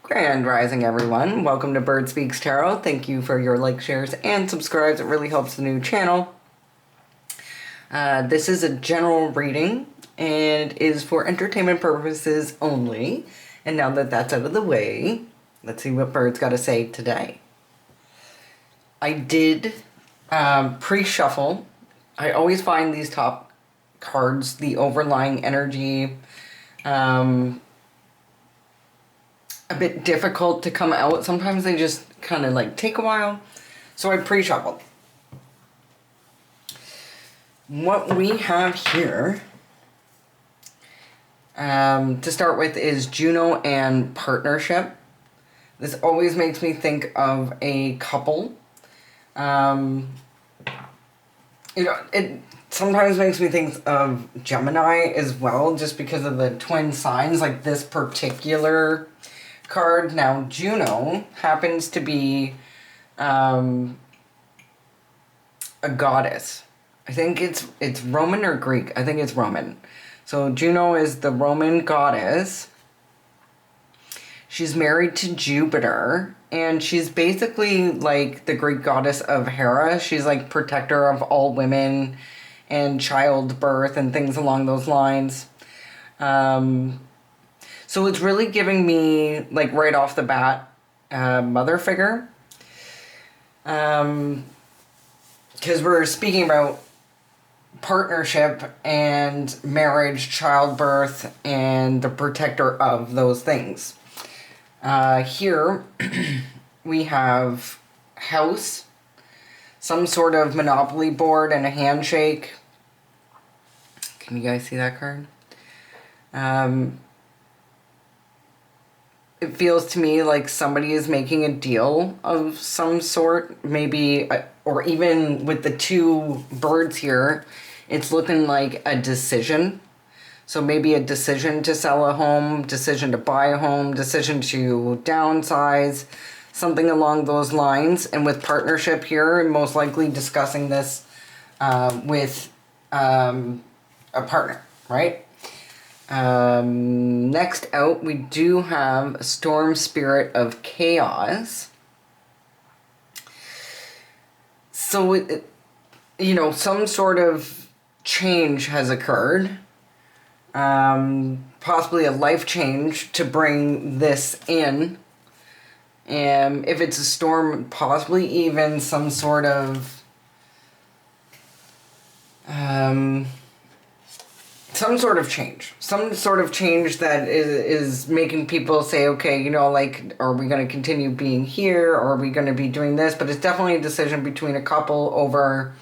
Grand Rising, everyone. Welcome to Bird Speaks Tarot. Thank you for your likes, shares, and subscribes. It really helps the new channel. This is a general reading and is for entertainment purposes only. And now that that's out of the way, let's see what Bird's got to say today. I did pre-shuffle. I always find these top cards, the overlying energy, a bit difficult to come out. Sometimes they just kind of like take a while. So I pre-shuffled. What we have here to start with is Juno and partnership. This always makes me think of a couple. It sometimes makes me think of Gemini as well, just because of the twin signs, like this particular card. Now, Juno happens to be a goddess. I think it's Roman or Greek. I think it's Roman. So Juno is the Roman goddess. She's married to Jupiter, and she's basically like the Greek goddess of Hera. She's like protector of all women and childbirth and things along those lines. So it's really giving me, like, right off the bat, mother figure. Because we're speaking about partnership and marriage, childbirth, and the protector of those things. Here we have house, some sort of monopoly board, and a handshake. Can you guys see that card? It feels to me like somebody is making a deal of some sort, maybe, or even with the two birds here, it's looking like a decision. So maybe a decision to sell a home, decision to buy a home, decision to downsize, something along those lines. And with partnership here, most likely discussing this with a partner, right? Next out, we do have Storm Spirit of Chaos. So, some sort of change has occurred. Possibly a life change to bring this in. If it's a storm, possibly even some sort of change. Some sort of change that is making people say, okay, are we going to continue being here, or are we going to be doing this? But it's definitely a decision between a couple over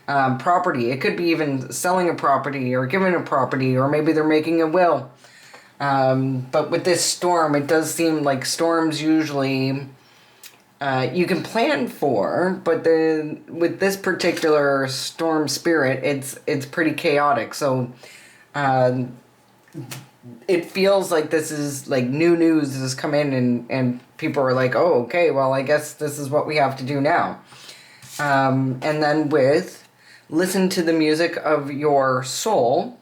property. It could be even selling a property or giving a property, or maybe they're making a will. But with this storm, it does seem like storms usually you can plan for, but then with this particular storm spirit, it's pretty chaotic. So it feels like this is like new news has come in, and people are like, oh, okay, well, I guess this is what we have to do now. And then with listen to the music of your soul,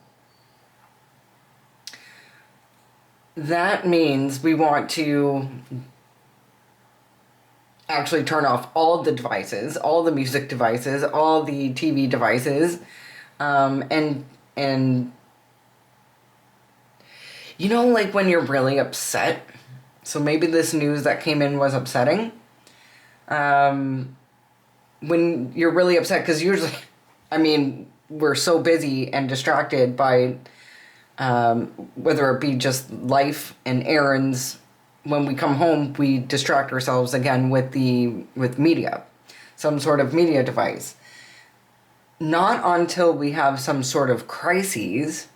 that means we want to actually turn off all the devices, all the music devices, all the TV devices, and like when you're really upset, so maybe this news that came in was upsetting. When you're really upset, because usually, we're so busy and distracted by whether it be just life and errands. When we come home, we distract ourselves again with media, some sort of media device. Not until we have some sort of crises,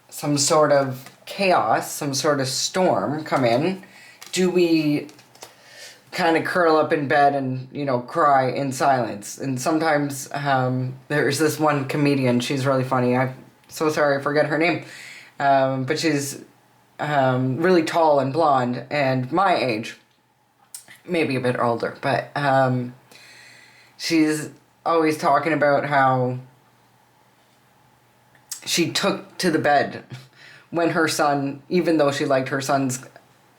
some sort of chaos, some sort of storm come in, do we kind of curl up in bed and, cry in silence. And sometimes there's this one comedian, she's really funny. I'm so sorry I forget her name. But she's really tall and blonde and my age, maybe a bit older, but she's always talking about how she took to the bed when her son, even though she liked her son's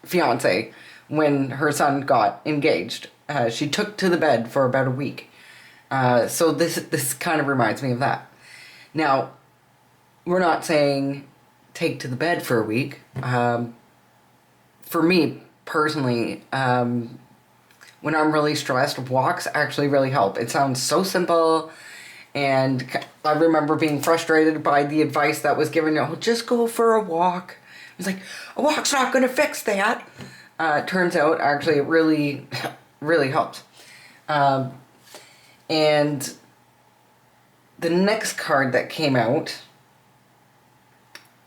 fiance when her son got engaged. She took to the bed for about a week. So this kind of reminds me of that. Now, we're not saying take to the bed for a week. For me personally, when I'm really stressed, walks actually really help. It sounds so simple, and I remember being frustrated by the advice that was given, oh, just go for a walk. It's like, a walk's not going to fix that. Turns out, actually, it really, really helps. And the next card that came out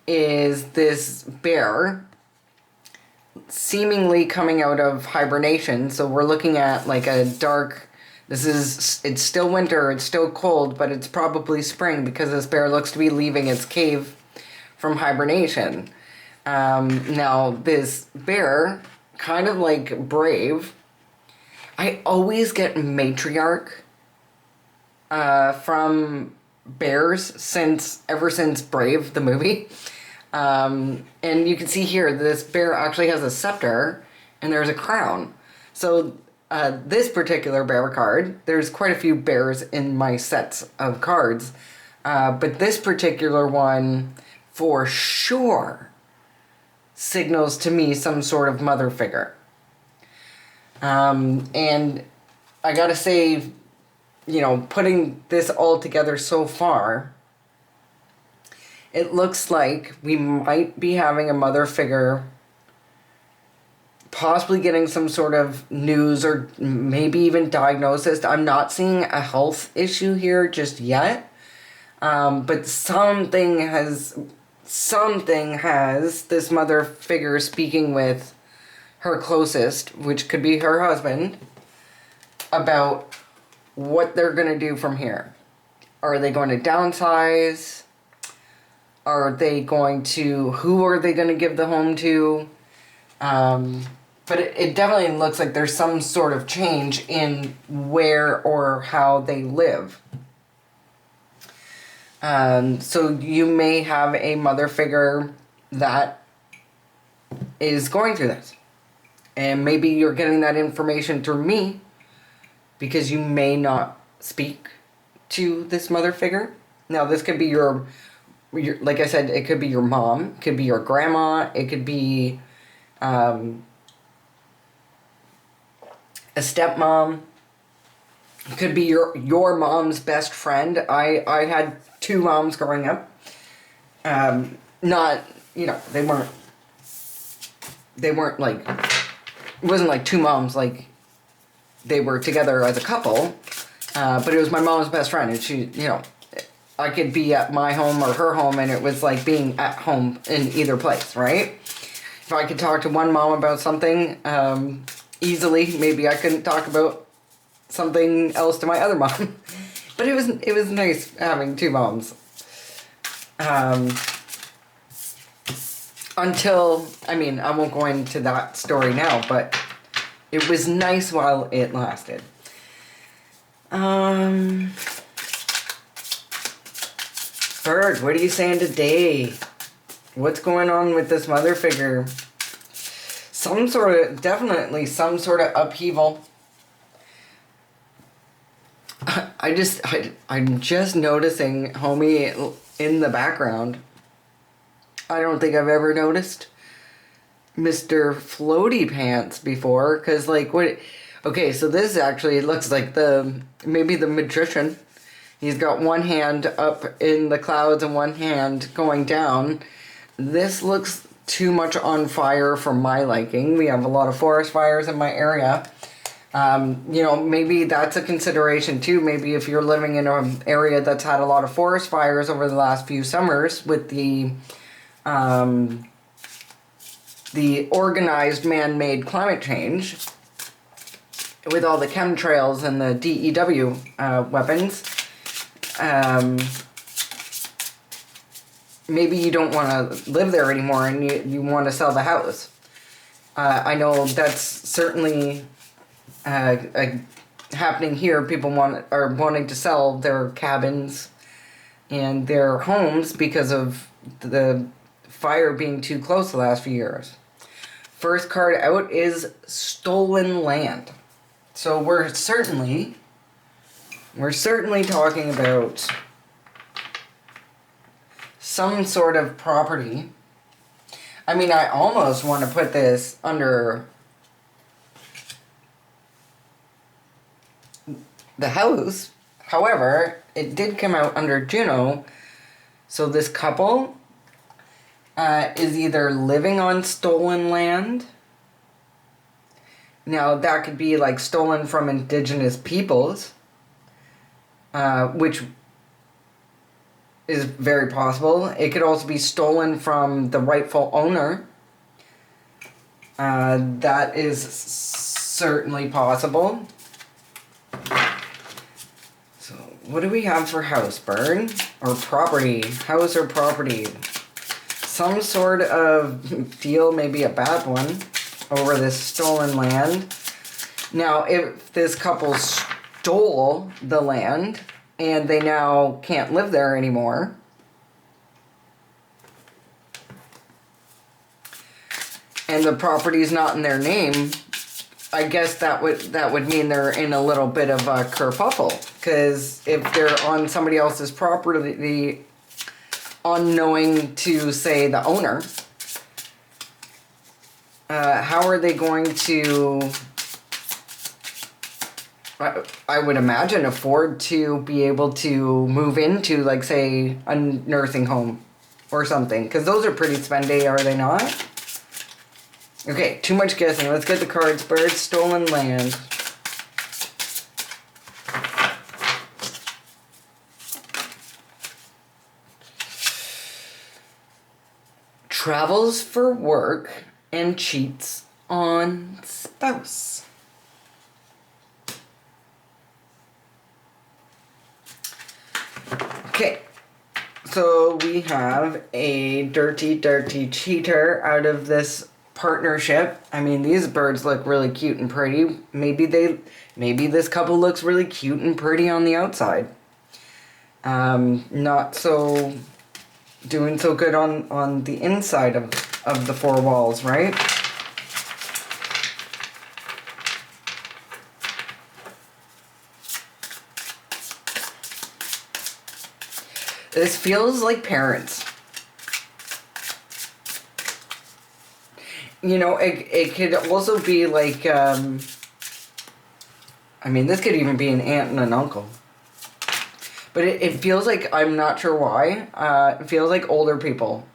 is this bear seemingly coming out of hibernation. So we're looking at like a dark, it's still winter, it's still cold, but it's probably spring because this bear looks to be leaving its cave from hibernation. Now this bear, kind of like Brave, I always get matriarch from bears ever since Brave, the movie. And you can see here, this bear actually has a scepter and there's a crown. So this particular bear card, there's quite a few bears in my sets of cards. But this particular one, for sure, signals to me some sort of mother figure. And I gotta say, putting this all together so far, it looks like we might be having a mother figure possibly getting some sort of news or maybe even diagnosis. I'm not seeing a health issue here just yet, but something has this mother figure speaking with her closest, which could be her husband, about what they're going to do from here. Are they going to downsize? Who are they going to give the home to? But it definitely looks like there's some sort of change in where or how they live. So you may have a mother figure that is going through this. And maybe you're getting that information through me because you may not speak to this mother figure. Now, this could be your like I said, it could be your mom, it could be your grandma, it could be a stepmom, it could be your mom's best friend. I had two moms growing up. Not, they weren't like, it wasn't like two moms, like they were together as a couple, but it was my mom's best friend, and she, I could be at my home or her home, and it was like being at home in either place, right? If I could talk to one mom about something easily, maybe I couldn't talk about something else to my other mom. But it was nice having two moms. Until, I won't go into that story now, but it was nice while it lasted. Bird, what are you saying today? What's going on with this mother figure? Definitely some sort of upheaval. I'm just noticing homie in the background. I don't think I've ever noticed Mr. Floaty Pants before, because what? Okay, so this actually looks like maybe the magician. He's got one hand up in the clouds and one hand going down. This looks too much on fire for my liking. We have a lot of forest fires in my area. Maybe that's a consideration too. Maybe if you're living in an area that's had a lot of forest fires over the last few summers with the organized man-made climate change, with all the chemtrails and the DEW weapons, maybe you don't want to live there anymore and you want to sell the house. I know that's certainly happening here. People are wanting to sell their cabins and their homes because of the fire being too close the last few years. First card out is stolen land. So we're certainly talking about some sort of property. I mean, I almost want to put this under the house. However, it did come out under Juno. So this couple is either living on stolen land. Now, that could be like stolen from indigenous peoples, which is very possible. It could also be stolen from the rightful owner. That is certainly possible. So, what do we have for house, bird? Or property? House or property? Some sort of deal, maybe a bad one, over this stolen land. Now, if this couple stole the land and they now can't live there anymore, and the property's not in their name, I guess that would mean they're in a little bit of a kerfuffle. Because if they're on somebody else's property, unknowing to, say, the owner, how are they going to, I would imagine, afford to be able to move into, like, say, a nursing home or something? Because those are pretty spendy, are they not? Okay, too much guessing. Let's get the cards. Bird, stolen land. Travels for work and cheats on spouse. Okay, so we have a dirty, dirty cheater out of this partnership. I mean, these birds look really cute and pretty. Maybe this couple looks really cute and pretty on the outside. Not so doing so good on the inside of the four walls, right? This feels like parents. You know, it could also be like, I mean, this could even be an aunt and an uncle. But it feels like, I'm not sure why, it feels like older people.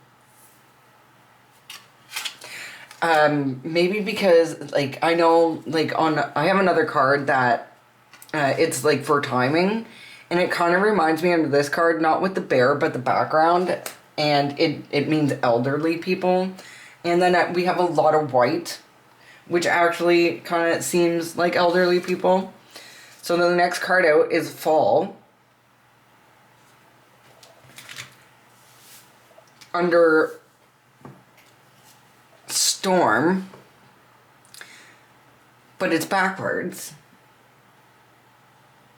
Maybe because, like, I know, like, I have another card that, it's, like, for timing, and it kind of reminds me of this card, not with the bear, but the background, and it means elderly people. And then we have a lot of white, which actually kind of seems like elderly people. So the next card out is fall. Under storm, but it's backwards.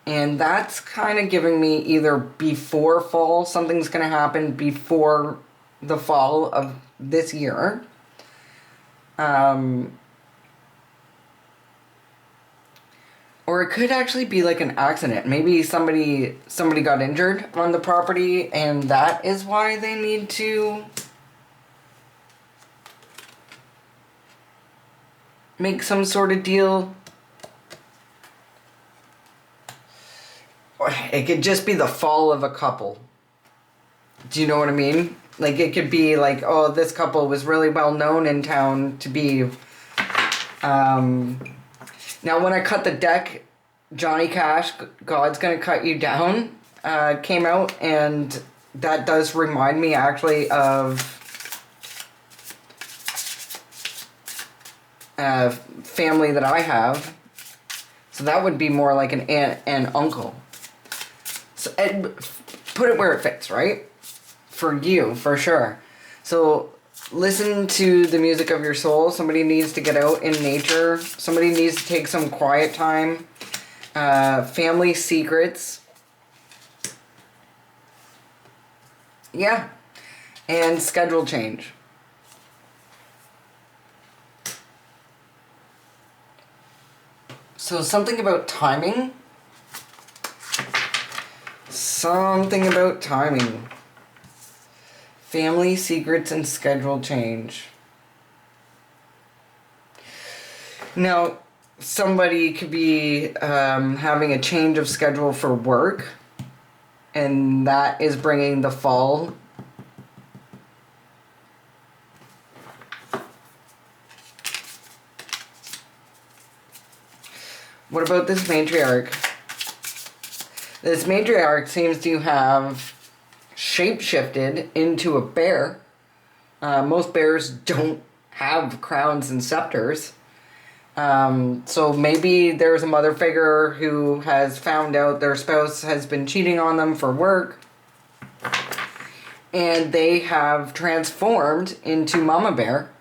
And that's kind of giving me either before fall, something's going to happen before the fall of this year. Or it could actually be like an accident. Maybe somebody got injured on the property, and that is why they need to make some sort of deal. Or it could just be the fall of a couple. Do you know what I mean? Like, it could be like, oh, this couple was really well known in town to be, now when I cut the deck, Johnny Cash, God's Gonna Cut You Down, came out, and that does remind me actually of family that I have. So that would be more like an aunt and uncle. So put it where it fits, right? For you, for sure. So listen to the music of your soul. Somebody needs to get out in nature. Somebody needs to take some quiet time. Family secrets. Yeah. And schedule change. So something about timing. Something about timing. Family secrets and schedule change. Now, somebody could be having a change of schedule for work, and that is bringing the fall. What about this matriarch? This matriarch seems to have shape-shifted into a bear. Most bears don't have crowns and scepters. So maybe there's a mother figure who has found out their spouse has been cheating on them for work, and they have transformed into Mama Bear.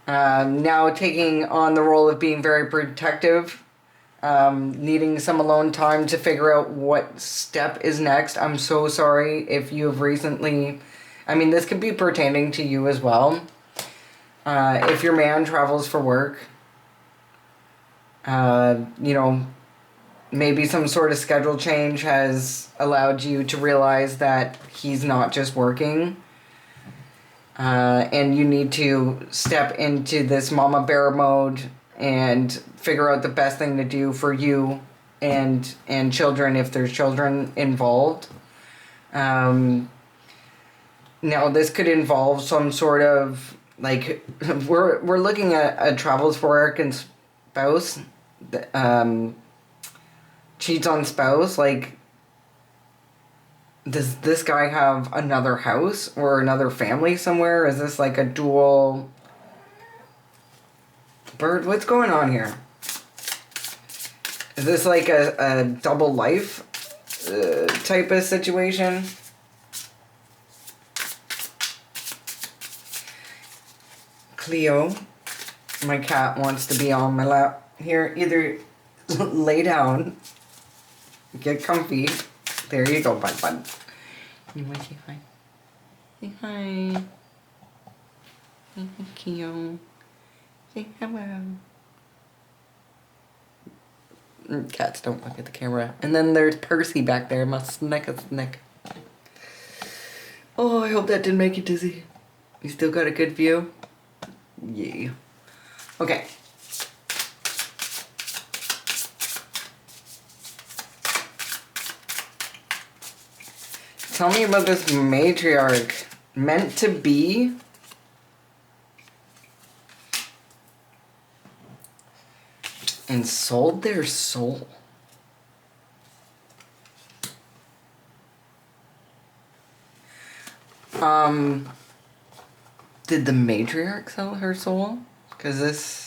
Now taking on the role of being very protective, needing some alone time to figure out what step is next. I'm so sorry if you have recently, I mean, this could be pertaining to you as well. If your man travels for work, you know, maybe some sort of schedule change has allowed you to realize that he's not just working. And you need to step into this Mama Bear mode and figure out the best thing to do for you and children if there's children involved. Now this could involve some sort of, like, we're looking at a travels for work and spouse, cheats on spouse. Like, does this guy have another house or another family somewhere? Is this like a dual bird? What's going on here? Is this like a double life type of situation? Cleo, my cat, wants to be on my lap. Here, either lay down, get comfy. There you go, bud. You want to say hi? Say hi. Say hi, Cleo. Say hello. Cats don't look at the camera. And then there's Percy back there. Must neck his neck. Oh, I hope that didn't make you dizzy. You still got a good view? Yeah. Okay. Tell me about this matriarch. Meant to be? And sold their soul. Did the matriarch sell her soul? Because this...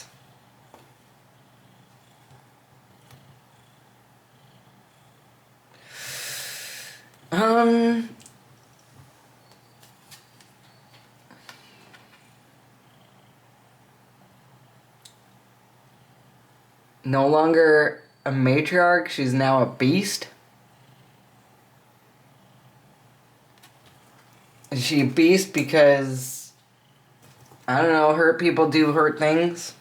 No longer a matriarch, she's now a beast. Is she a beast because, I don't know, hurt people do hurt things?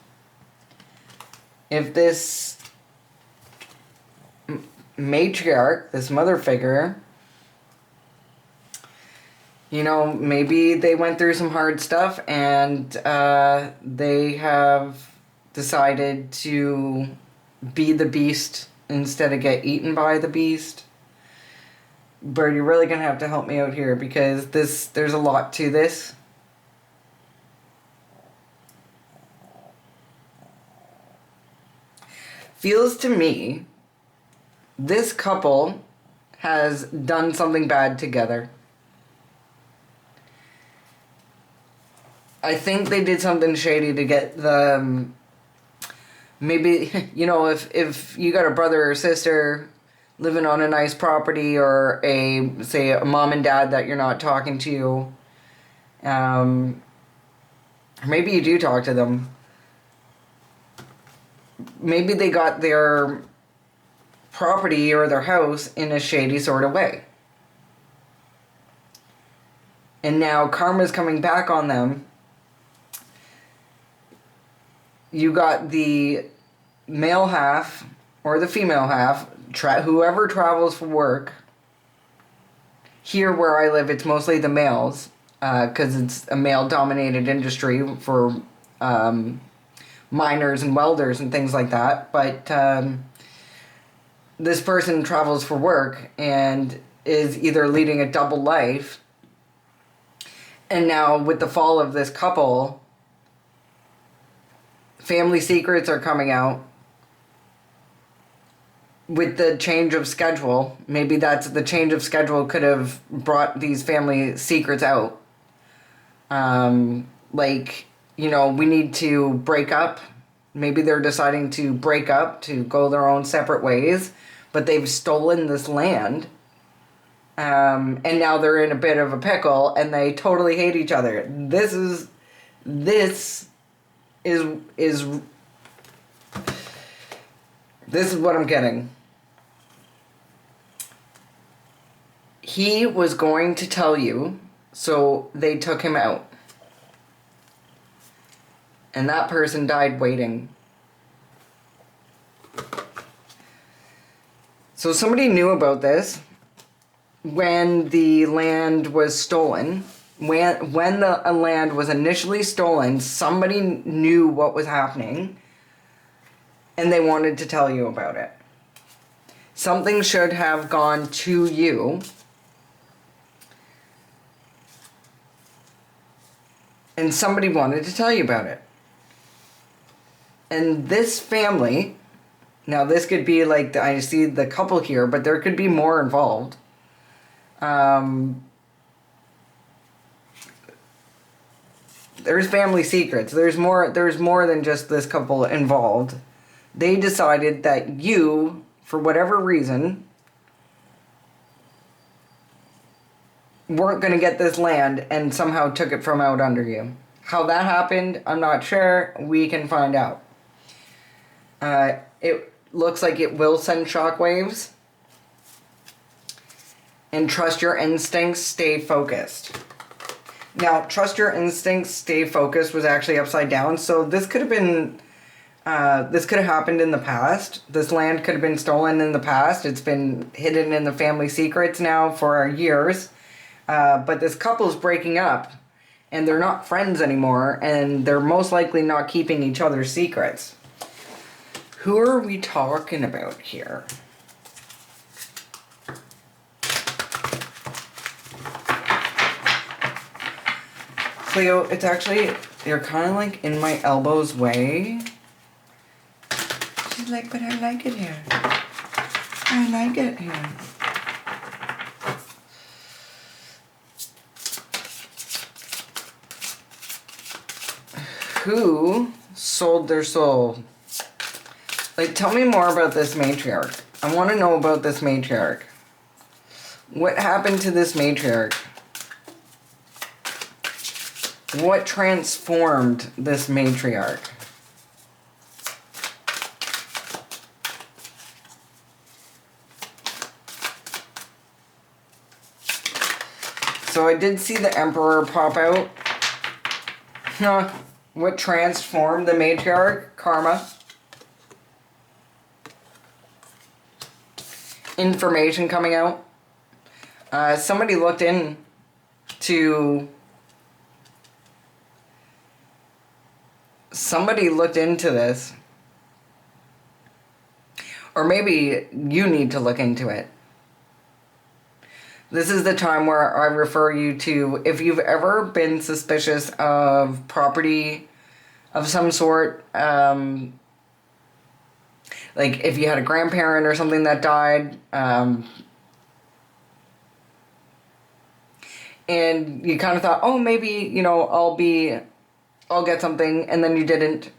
If this matriarch, this mother figure, you know, maybe they went through some hard stuff and they have decided to be the beast instead of get eaten by the beast. Bird, you're really gonna have to help me out here because there's a lot to this. Feels to me this couple has done something bad together. I think they did something shady to get the... Maybe, you know, if you got a brother or sister living on a nice property, or say a mom and dad that you're not talking to, or maybe you do talk to them. Maybe they got their property or their house in a shady sort of way. And now karma's coming back on them. you got the male half or the female half, whoever travels for work. Here where I live, it's mostly the males, because it's a male-dominated industry for miners and welders and things like that. But this person travels for work and is either leading a double life, and now with the fall of this couple, family secrets are coming out. With the change of schedule, maybe that's the change of schedule could have brought these family secrets out. Like, you know, we need to break up. Maybe they're deciding to break up, to go their own separate ways, but they've stolen this land. And now they're in a bit of a pickle and they totally hate each other. This is what I'm getting. He was going to tell you, so they took him out. And that person died waiting. So somebody knew about this when the land was stolen. When the land was initially stolen, somebody knew what was happening and they wanted to tell you about it. Something should have gone to you. And somebody wanted to tell you about it. And this family, now this could be like, I see the couple here, but there could be more involved. There's family secrets. There's more than just this couple involved. They decided that you, for whatever reason, weren't going to get this land and somehow took it from out under you. How that happened, I'm not sure. We can find out. It looks like it will send shockwaves. And trust your instincts, stay focused. Now, trust your instincts, stay focused was actually upside down. So this could have been, this could have happened in the past. This land could have been stolen in the past. It's been hidden in the family secrets now for years. But this couple's breaking up, and they're not friends anymore, and they're most likely not keeping each other's secrets. Who are we talking about here? Cleo, it's actually, you're kind of like in my elbow's way. She's like, but I like it here. I like it here. Who sold their soul? Like, tell me more about this matriarch. I want to know about this matriarch. What happened to this matriarch? What transformed this matriarch? So I did see the Emperor pop out. Huh. What transformed the matriarch? Karma. Information coming out. Somebody looked into this. Or maybe you need to look into it. This is the time where I refer you to, if you've ever been suspicious of property of some sort, like if you had a grandparent or something that died, and you kind of thought, oh, maybe, you know, I'll get something, and then you didn't,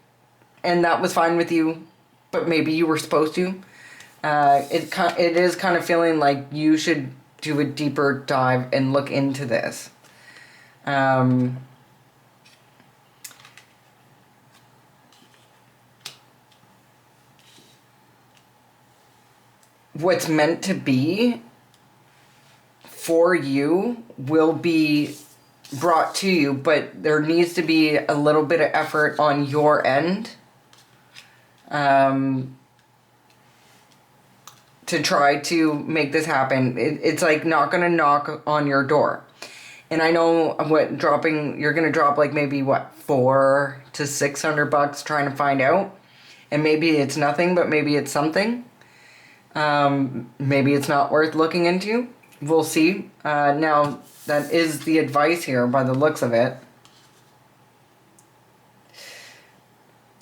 and that was fine with you, but maybe you were supposed to. It is kind of feeling like you should do a deeper dive and look into this. What's meant to be for you will be brought to you, but there needs to be a little bit of effort on your end to try to make this happen. It's like not going to knock on your door. And I know you're going to drop like maybe what, $400 to $600 trying to find out. And maybe it's nothing, but maybe it's something. Maybe it's not worth looking into. We'll see. Now, that is the advice here by the looks of it.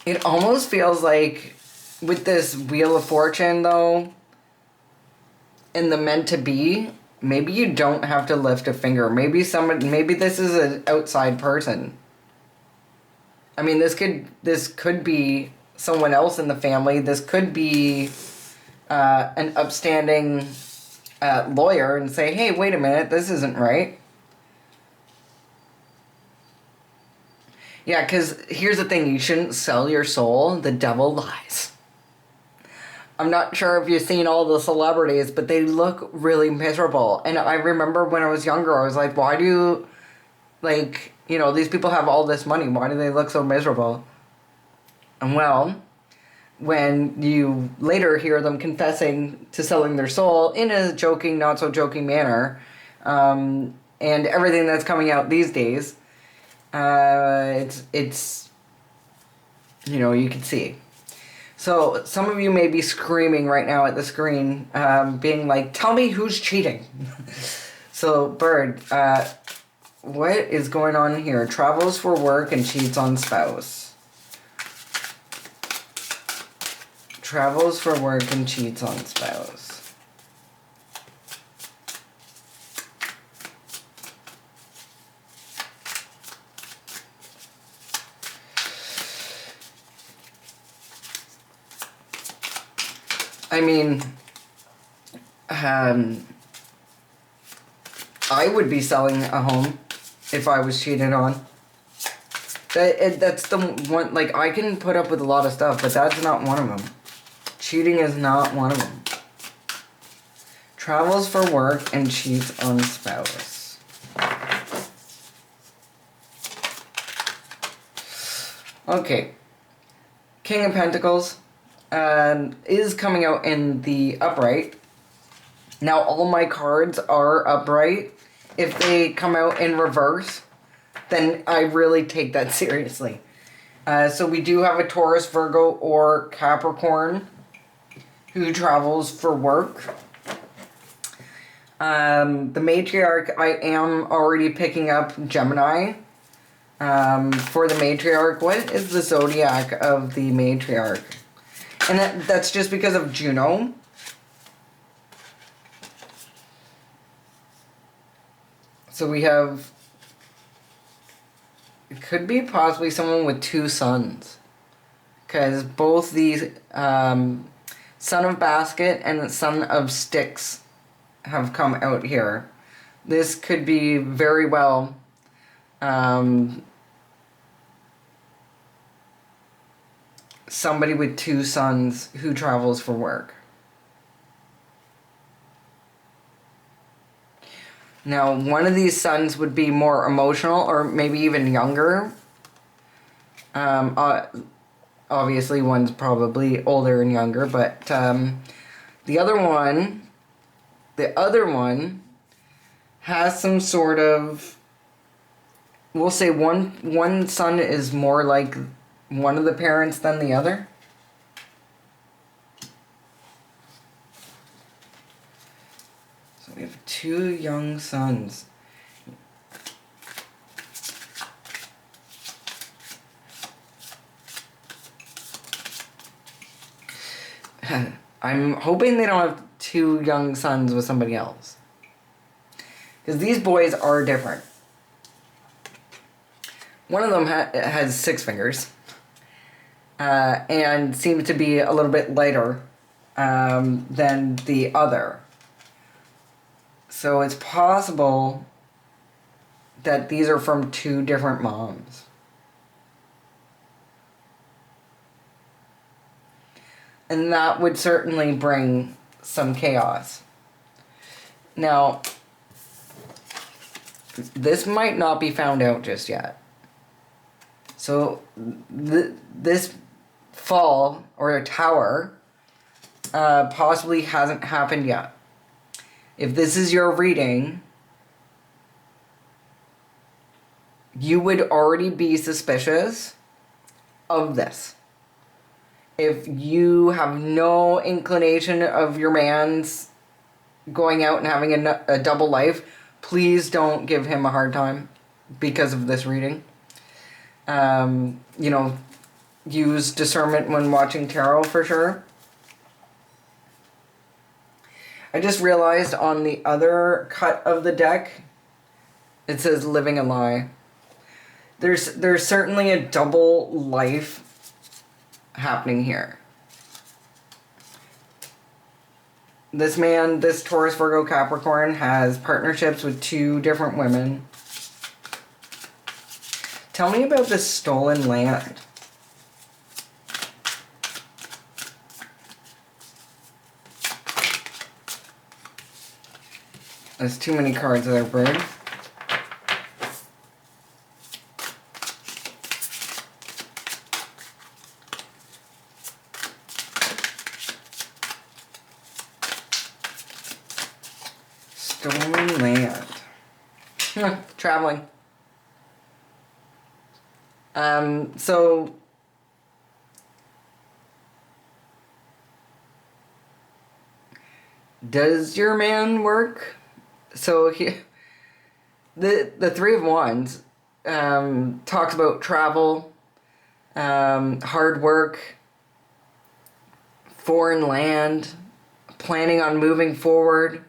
It almost feels like with this Wheel of Fortune, though, and the meant to be, maybe you don't have to lift a finger. Maybe this is an outside person. I mean, this could be someone else in the family. This could be an upstanding lawyer and say, hey, wait a minute, this isn't right. Yeah, because here's the thing, you shouldn't sell your soul. The devil lies. I'm not sure if you've seen all the celebrities, but they look really miserable. And I remember when I was younger, I was like, why do, like, you know, these people have all this money. Why do they look so miserable? And well, when you later hear them confessing to selling their soul in a joking, not so joking manner, and everything that's coming out these days, it's you know, you can see. So some of you may be screaming right now at the screen, being like, tell me who's cheating. So Bird, what is going on here? Travels for work and cheats on spouse. Travels for work and cheats on spouse. I mean, I would be selling a home if I was cheated on. That's the one, like, I can put up with a lot of stuff, but that's not one of them. Cheating is not one of them. Travels for work and cheats on spouse. Okay. King of Pentacles is coming out in the upright. Now, all my cards are upright. If they come out in reverse, then I really take that seriously. So we do have a Taurus, Virgo, or Capricorn who travels for work. The matriarch, I am already picking up Gemini. For the matriarch, what is the zodiac of the matriarch? And that's just because of Juno. So we have, it could be possibly someone with two sons. Because both the Son of Basket and Son of Sticks have come out here. This could be very well somebody with two sons who travels for work. Now, one of these sons would be more emotional or maybe even younger. Obviously, one's probably older and younger, but the other one has some sort of, we'll say one son is more like one of the parents than the other. So we have two young sons. I'm hoping they don't have two young sons with somebody else. Because these boys are different. One of them has 6 fingers. And seems to be a little bit lighter than the other. So it's possible that these are from 2 different moms. And that would certainly bring some chaos. Now, this might not be found out just yet. So this fall or a tower possibly hasn't happened yet. If this is your reading, you would already be suspicious of this. If you have no inclination of your man's going out and having a double life, please don't give him a hard time because of this reading. You know, use discernment when watching tarot for sure. I just realized on the other cut of the deck, it says living a lie. There's certainly a double life happening here. This man, this Taurus, Virgo, Capricorn, has partnerships with 2 different women. Tell me about this stolen land. There's too many cards there, bird. Stolen land. Traveling. So does your man work? So the Three of Wands talks about travel, hard work, foreign land, planning on moving forward.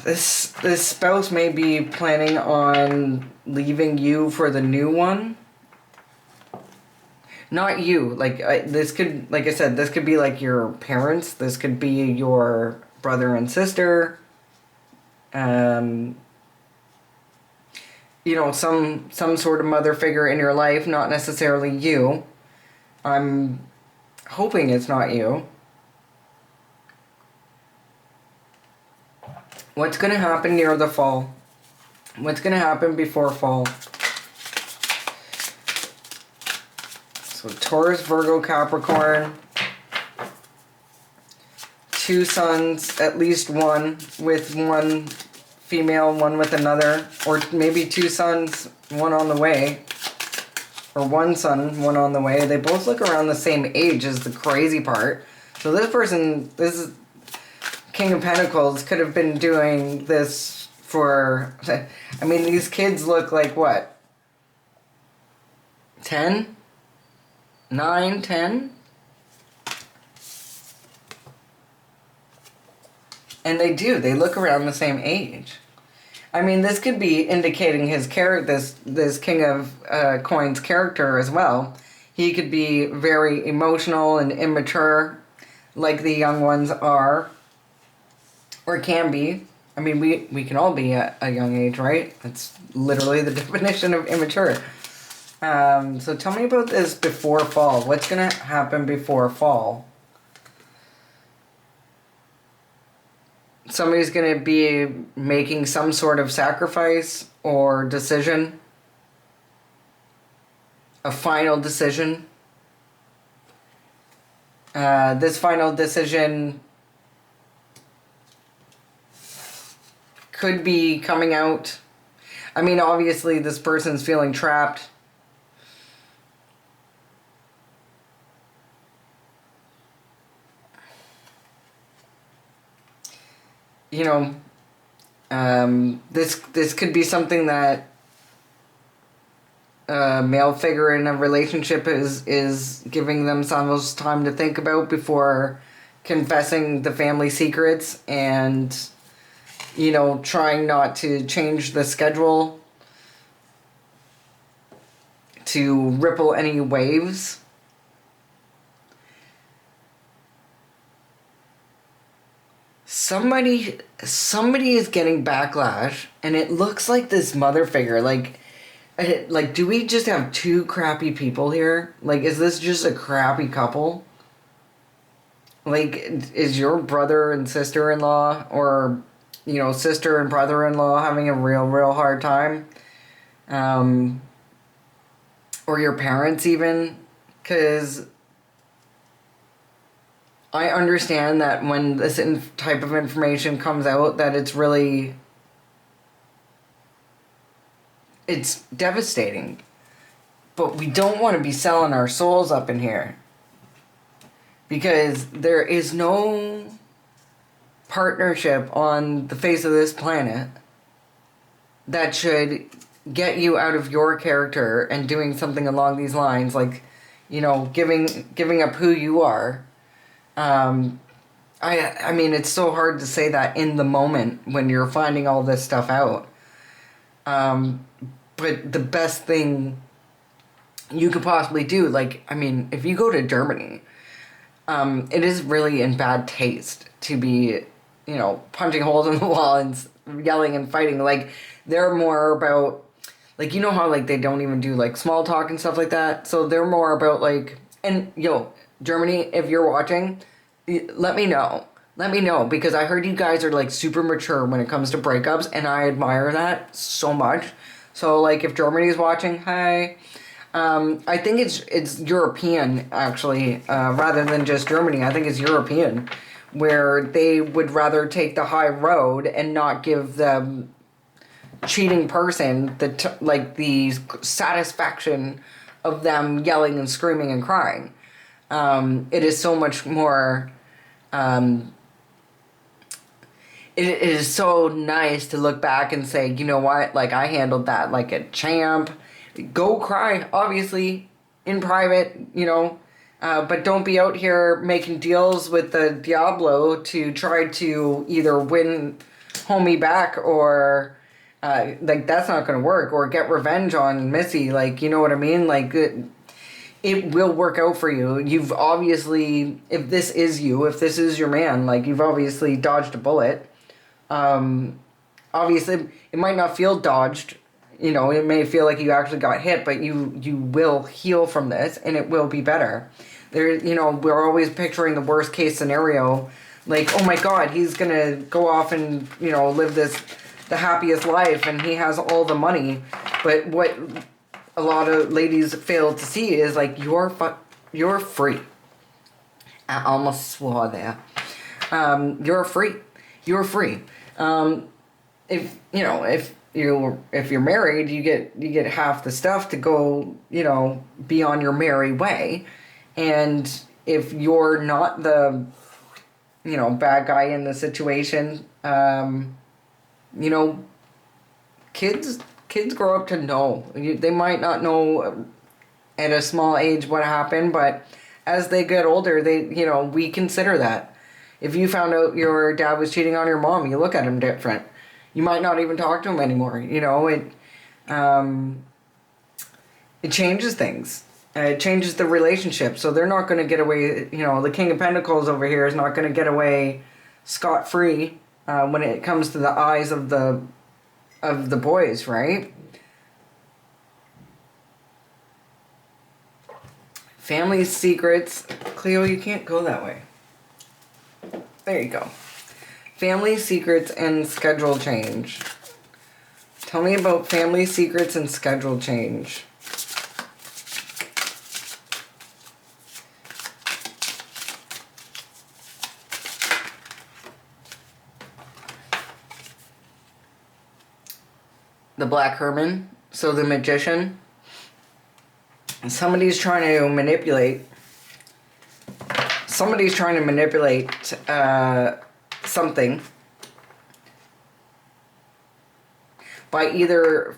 This spouse may be planning on leaving you for the new one. Not you. Like, this could, like I said, this could be like your parents. This could be your brother and sister. You know, some sort of mother figure in your life, not necessarily you. I'm hoping it's not you. What's going to happen near the fall? What's going to happen before fall? So Taurus, Virgo, Capricorn. 2 sons, at least one with one female, one with another. Or maybe 2 sons, one on the way. Or 1 son, one on the way. They both look around the same age is the crazy part. So this person, this is King of Pentacles, could have been doing this for, I mean, these kids look like what? 10? 9, 10? And they do. They look around the same age. I mean, this could be indicating his character, this King of Coins character as well. He could be very emotional and immature, like the young ones are. Or can be. I mean, we can all be at a young age, right? That's literally the definition of immature. So tell me about this before fall. What's going to happen before fall? Somebody's going to be making some sort of sacrifice or decision. A final decision. This final decision could be coming out. I mean, obviously this person's feeling trapped. You know, this could be something that a male figure in a relationship is giving themselves time to think about before confessing the family secrets and, you know, trying not to change the schedule to ripple any waves. Somebody is getting backlash, and it looks like this mother figure, like, do we just have 2 crappy people here? Like, is this just a crappy couple? Like, is your brother and sister-in-law, or, you know, sister and brother-in-law having a real hard time? or your parents even, because I understand that when this type of information comes out, that it's devastating. But we don't want to be selling our souls up in here, because there is no partnership on the face of this planet that should get you out of your character and doing something along these lines, like, giving up who you are. I mean, it's so hard to say that in the moment when you're finding all this stuff out. But the best thing you could possibly do, like, I mean, if you go to Germany, it is really in bad taste to be, punching holes in the wall and yelling and fighting. Like, they're more about, like, how, like, they don't even do, like, small talk and stuff like that. So they're more about, like, and, Germany, if you're watching, let me know. Let me know, because I heard you guys are, like, super mature when it comes to breakups, and I admire that so much. So, like, if Germany's watching, hi. I think it's European, actually, rather than just Germany. I think it's European, where they would rather take the high road and not give the cheating person the satisfaction of them yelling and screaming and crying. It is so much more. It is so nice to look back and say, you know what, like, I handled that like a champ. Go cry, obviously, in private, but don't be out here making deals with the Diablo to try to either win homie back or, that's not going to work, or get revenge on Missy, like, you know what I mean? Like, it will work out for you. You've obviously, if this is your man, like, you've obviously dodged a bullet. Obviously, it might not feel dodged. It may feel like you actually got hit, but you will heal from this, and it will be better. We're always picturing the worst case scenario, like, oh my God, he's gonna go off and live the happiest life, and he has all the money. But what a lot of ladies fail to see is, like, you're free. I almost swore there. You're free. You're free. If you're married, you get half the stuff to go, be on your merry way. And if you're not the, bad guy in the situation, kids grow up to know. They might not know at a small age what happened, but as they get older, we consider that. If you found out your dad was cheating on your mom, you look at him different. You might not even talk to him anymore. It changes things. It changes the relationship. So they're not going to get away. The King of Pentacles over here is not going to get away scot-free when it comes to the eyes of the boys, right? Family secrets. Cleo, you can't go that way. There you go. Family secrets and schedule change. Tell me about family secrets and schedule change. The Black Herman, so the Magician. Somebody's trying to manipulate something by either,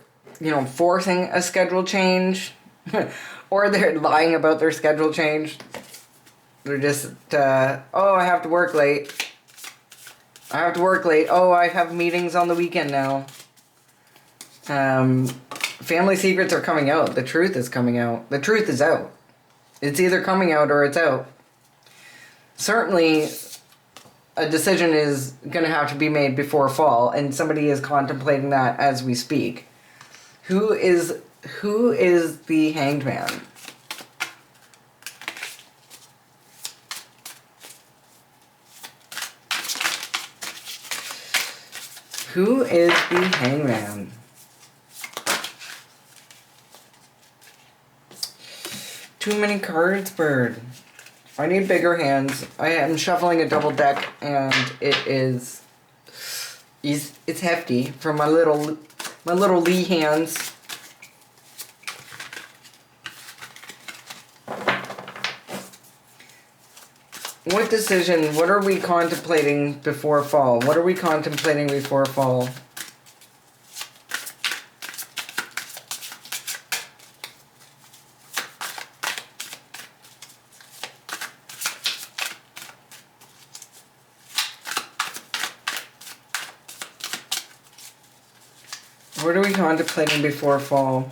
forcing a schedule change or they're lying about their schedule change. They're just, I have to work late. Oh, I have meetings on the weekend now. Family secrets are coming out. The truth is coming out. The truth is out. It's either coming out or it's out. Certainly, a decision is going to have to be made before fall, and somebody is contemplating that as we speak. Who is the Hanged Man? Who is the Hangman? Too many cards, Bird. I need bigger hands. I am shuffling a double deck, and it's hefty for my little Lee hands. What decision? What are we contemplating before fall? What are we contemplating before fall? What are we contemplating before fall?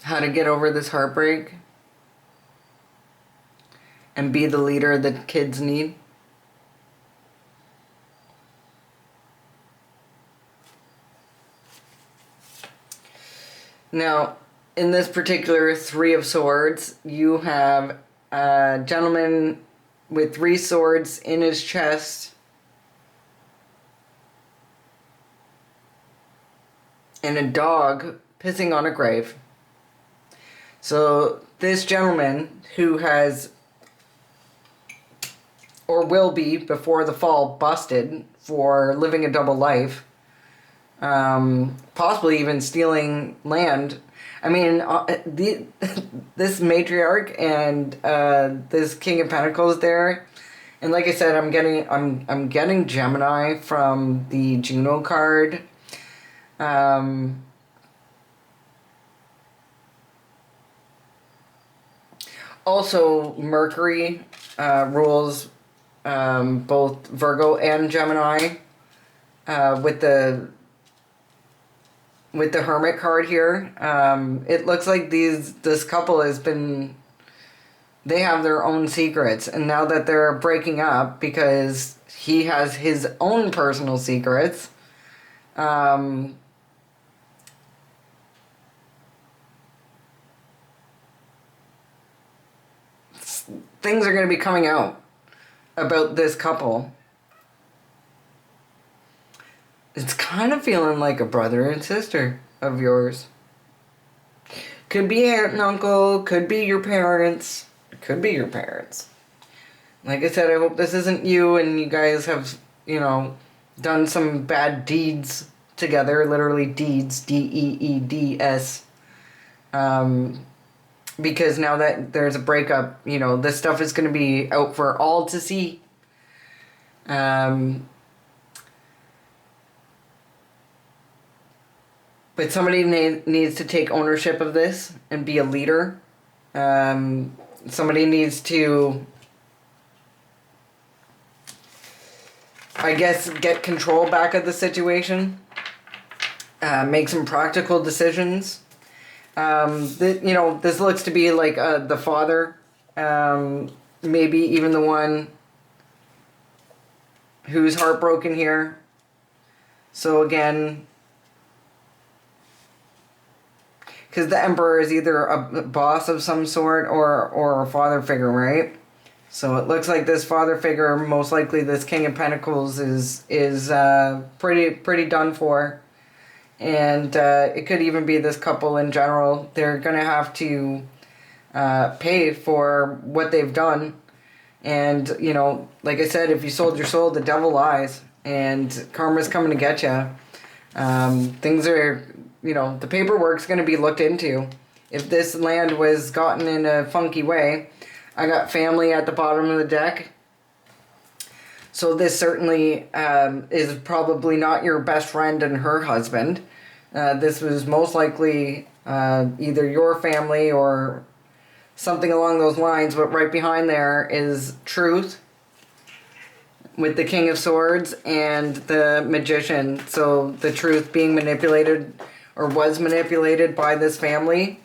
How to get over this heartbreak and be the leader that kids need. Now, in this particular Three of Swords, you have a gentleman with 3 swords in his chest and a dog pissing on a grave. So this gentleman who has, or will be before the fall, busted for living a double life, possibly even stealing land. I mean, this matriarch and this King of Pentacles there, and like I said, I'm getting Gemini from the Juno card. Also, Mercury rules both Virgo and Gemini with the Hermit card here. It looks like this couple has been, they have their own secrets, and now that they're breaking up because he has his own personal secrets, things are going to be coming out about this couple. It's kind of feeling like a brother and sister of yours. Could be aunt and uncle, could be your parents. It could be your parents. Like I said, I hope this isn't you and you guys have, done some bad deeds together. Literally deeds, D-E-E-D-S. Because now that there's a breakup, this stuff is going to be out for all to see. But somebody needs to take ownership of this and be a leader. Somebody needs to, I guess, get control back of the situation. Make some practical decisions. This looks to be like the father, maybe even the one who's heartbroken here. So again, because the Emperor is either a boss of some sort or a father figure, right? So it looks like this father figure, most likely this King of Pentacles, is pretty done for. And it could even be this couple in general. They're going to have to pay for what they've done. And, like I said, if you sold your soul, the devil lies. And karma's coming to get you. Things are, the paperwork's going to be looked into. If this land was gotten in a funky way, I got family at the bottom of the deck. So this certainly is probably not your best friend and her husband. This was most likely either your family or something along those lines. But right behind there is Truth with the King of Swords and the Magician. So the Truth being manipulated or was manipulated by this family.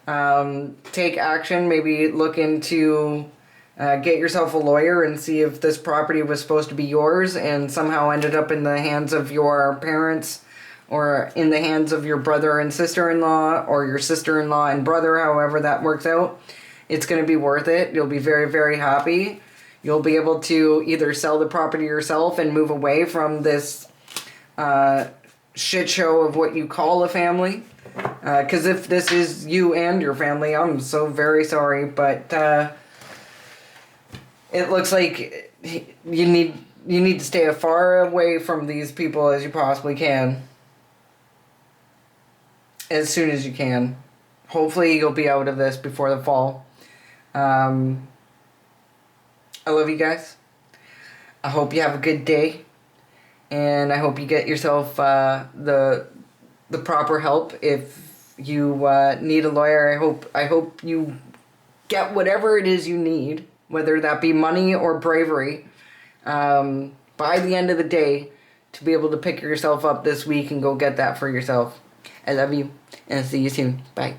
Take action. Maybe look into... get yourself a lawyer and see if this property was supposed to be yours and somehow ended up in the hands of your parents or in the hands of your brother and sister-in-law, or your sister-in-law and brother, however that works out, it's going to be worth it. You'll be very, very happy. You'll be able to either sell the property yourself and move away from this shit show of what you call a family. Because if this is you and your family, I'm so very sorry, but it looks like you need to stay as far away from these people as you possibly can. As soon as you can. Hopefully you'll be out of this before the fall. I love you guys. I hope you have a good day. And I hope you get yourself the proper help. If you need a lawyer, I hope you get whatever it is you need, whether that be money or bravery, by the end of the day, to be able to pick yourself up this week and go get that for yourself. I love you, and I'll see you soon. Bye.